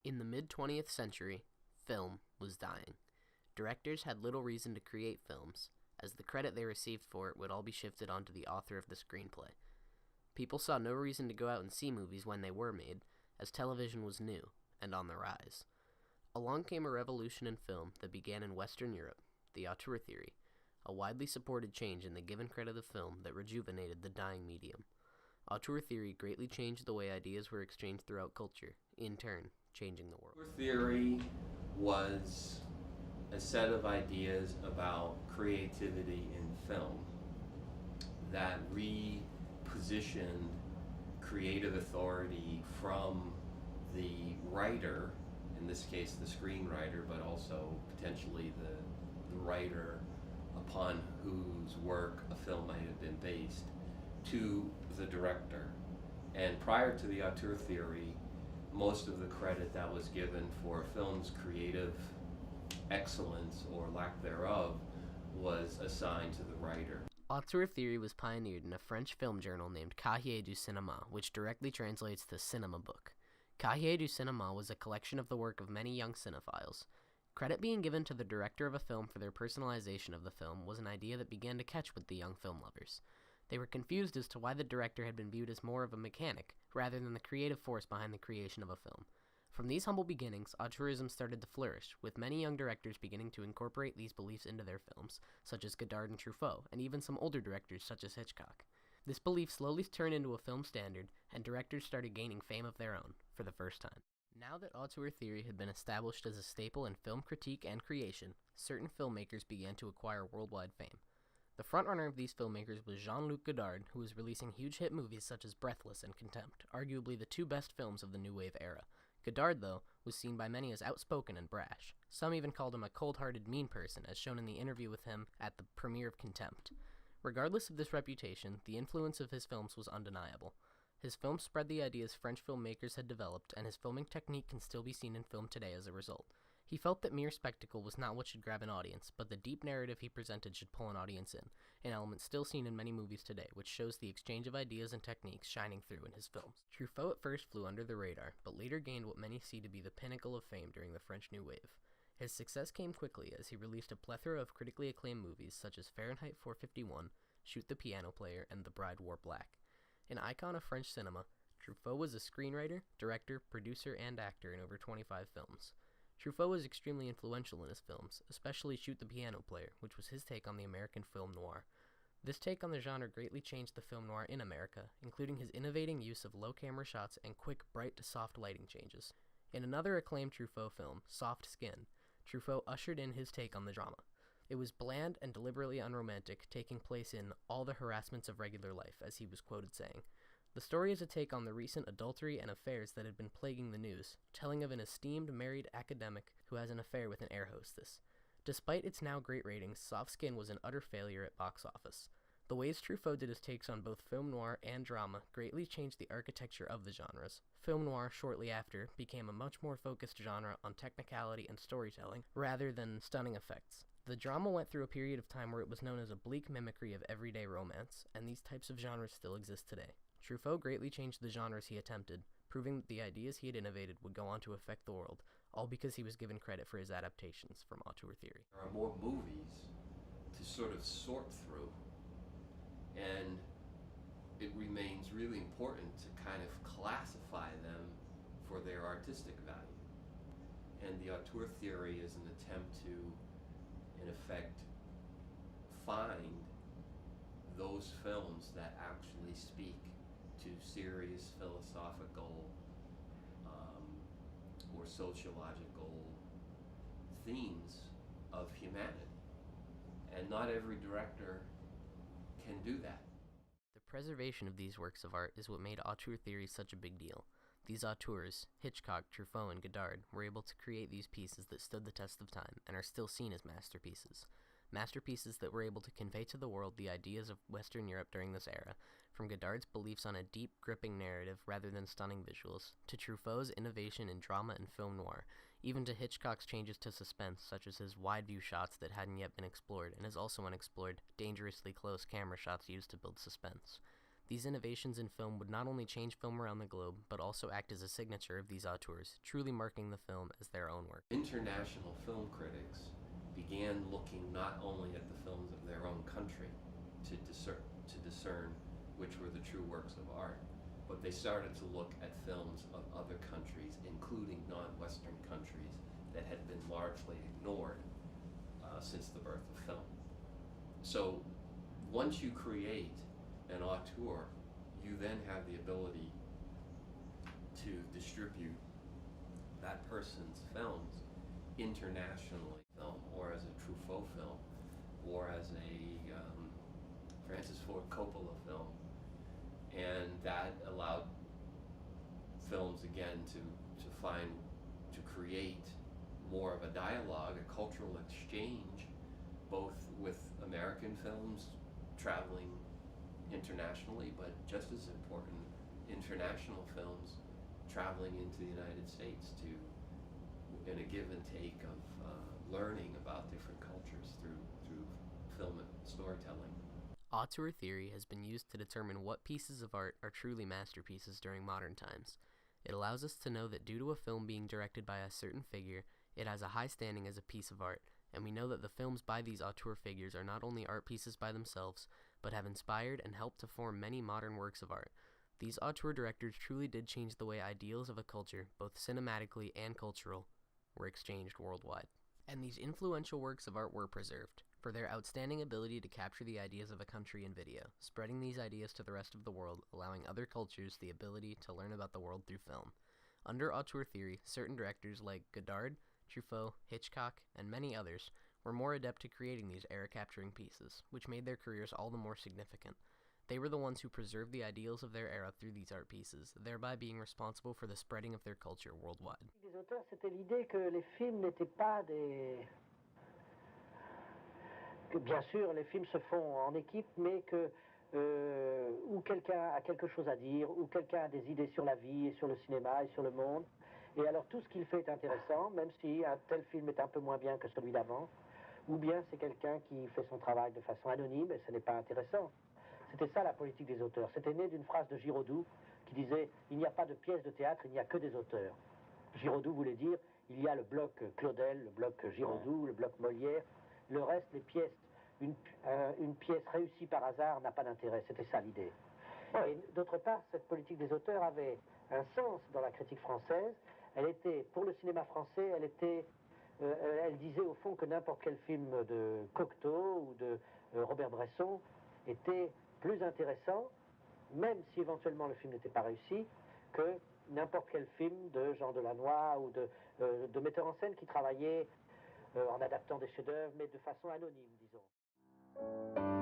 In the mid-20th century, film was dying. Directors had little reason to create films, as the credit they received for it would all be shifted onto the author of the screenplay. People saw no reason to go out and see movies when they were made, as television was new and on the rise. Along came a revolution in film that began in Western Europe, the auteur theory, a widely supported change in the given credit of film that rejuvenated the dying medium. Auteur theory greatly changed the way ideas were exchanged throughout culture, in turn, changing the world. Auteur theory was a set of ideas about creativity in film that repositioned creative authority from the writer, in this case the screenwriter, but also potentially the writer upon whose work a film might have been based, to the director. And prior to the auteur theory, most of the credit that was given for a film's creative excellence or lack thereof was assigned to the writer. Auteur theory was pioneered in a French film journal named Cahiers du Cinéma, which directly translates to cinema book. Cahiers du Cinéma was a collection of the work of many young cinephiles. Credit being given to the director of a film for their personalization of the film was an idea that began to catch with the young film lovers. They were confused as to why the director had been viewed as more of a mechanic, rather than the creative force behind the creation of a film. From these humble beginnings, auteurism started to flourish, with many young directors beginning to incorporate these beliefs into their films, such as Godard and Truffaut, and even some older directors such as Hitchcock. This belief slowly turned into a film standard, and directors started gaining fame of their own, for the first time. Now that auteur theory had been established as a staple in film critique and creation, certain filmmakers began to acquire worldwide fame. The frontrunner of these filmmakers was Jean-Luc Godard, who was releasing huge hit movies such as Breathless and Contempt, arguably the two best films of the New Wave era. Godard, though, was seen by many as outspoken and brash. Some even called him a cold-hearted, mean person, as shown in the interview with him at the premiere of Contempt. Regardless of this reputation, the influence of his films was undeniable. His films spread the ideas French filmmakers had developed, and his filming technique can still be seen in film today as a result. He felt that mere spectacle was not what should grab an audience, but the deep narrative he presented should pull an audience in, an element still seen in many movies today, which shows the exchange of ideas and techniques shining through in his films. Truffaut at first flew under the radar, but later gained what many see to be the pinnacle of fame during the French New Wave. His success came quickly as he released a plethora of critically acclaimed movies such as Fahrenheit 451, Shoot the Piano Player, and The Bride Wore Black. An icon of French cinema, Truffaut was a screenwriter, director, producer, and actor in over 25 films. Truffaut was extremely influential in his films, especially Shoot the Piano Player, which was his take on the American film noir. This take on the genre greatly changed the film noir in America, including his innovating use of low camera shots and quick bright to soft lighting changes. In another acclaimed Truffaut film, Soft Skin, Truffaut ushered in his take on the drama. It was bland and deliberately unromantic, taking place in all the harassments of regular life, as he was quoted saying. The story is a take on the recent adultery and affairs that had been plaguing the news, telling of an esteemed married academic who has an affair with an air hostess. Despite its now great ratings, Soft Skin was an utter failure at box office. The ways Truffaut did his takes on both film noir and drama greatly changed the architecture of the genres. Film noir, shortly after, became a much more focused genre on technicality and storytelling, rather than stunning effects. The drama went through a period of time where it was known as a bleak mimicry of everyday romance, and these types of genres still exist today. Truffaut greatly changed the genres he attempted, proving that the ideas he had innovated would go on to affect the world, all because he was given credit for his adaptations from auteur theory. There are more movies to sort of sort through, and it remains really important to kind of classify them for their artistic value. And the auteur theory is an attempt to, in effect, find those films that actually speak to serious philosophical or sociological themes of humanity. And not every director can do that. The preservation of these works of art is what made auteur theory such a big deal. These auteurs, Hitchcock, Truffaut, and Godard, were able to create these pieces that stood the test of time and are still seen as masterpieces. Masterpieces that were able to convey to the world the ideas of Western Europe during this era, from Godard's beliefs on a deep, gripping narrative rather than stunning visuals, to Truffaut's innovation in drama and film noir, even to Hitchcock's changes to suspense, such as his wide-view shots that hadn't yet been explored, and his also unexplored, dangerously close camera shots used to build suspense. These innovations in film would not only change film around the globe, but also act as a signature of these auteurs, truly marking the film as their own work. International film critics began looking not only at the films of their own country to discern which were the true works of art, but they started to look at films of other countries, including non-Western countries that had been largely ignored since the birth of film. So once you create an auteur, you then have the ability to distribute that person's films internationally, or as a Truffaut film, or as a Francis Ford Coppola film, and that allowed films again to create more of a dialogue, a cultural exchange, both with American films traveling internationally, but just as important, international films traveling into the United States in a give and take of learning about different cultures through film and storytelling. Auteur theory has been used to determine what pieces of art are truly masterpieces during modern times. It allows us to know that due to a film being directed by a certain figure, it has a high standing as a piece of art, and we know that the films by these auteur figures are not only art pieces by themselves, but have inspired and helped to form many modern works of art. These auteur directors truly did change the way ideals of a culture, both cinematically and cultural, were exchanged worldwide. And these influential works of art were preserved for their outstanding ability to capture the ideas of a country in video, spreading these ideas to the rest of the world, allowing other cultures the ability to learn about the world through film. Under auteur theory, certain directors like Godard, Truffaut, Hitchcock, and many others were more adept at creating these era-capturing pieces, which made their careers all the more significant. They were the ones who preserved the ideals of their era through these art pieces, thereby being responsible for the spreading of their culture worldwide. Les auteurs, c'était l'idée que les films n'étaient pas des... que bien sûr, les films se font en équipe, mais que où quelqu'un a quelque chose à dire, où quelqu'un a des idées sur la vie et sur le cinéma et sur le monde. Et alors tout ce qu'il fait est intéressant, même si un tel film est un peu moins bien que celui d'avant, ou bien c'est quelqu'un qui fait son travail de façon anonyme et ce n'est pas intéressant. C'était ça la politique des auteurs. C'était né d'une phrase de Giraudoux qui disait « Il n'y a pas de pièces de théâtre, il n'y a que des auteurs ». Giraudoux voulait dire « Il y a le bloc Claudel, le bloc Giraudoux, le bloc Molière, le reste, les pièces, une pièce réussie par hasard n'a pas d'intérêt ». C'était ça l'idée. Et d'autre part, cette politique des auteurs avait un sens dans la critique française. Elle était, pour le cinéma français, elle disait au fond que n'importe quel film de Cocteau ou de Robert Bresson était plus intéressant, même si éventuellement le film n'était pas réussi, que n'importe quel film de Jean Delannoy ou de metteurs en scène qui travaillaient en adaptant des chefs-d'œuvre, mais de façon anonyme, disons.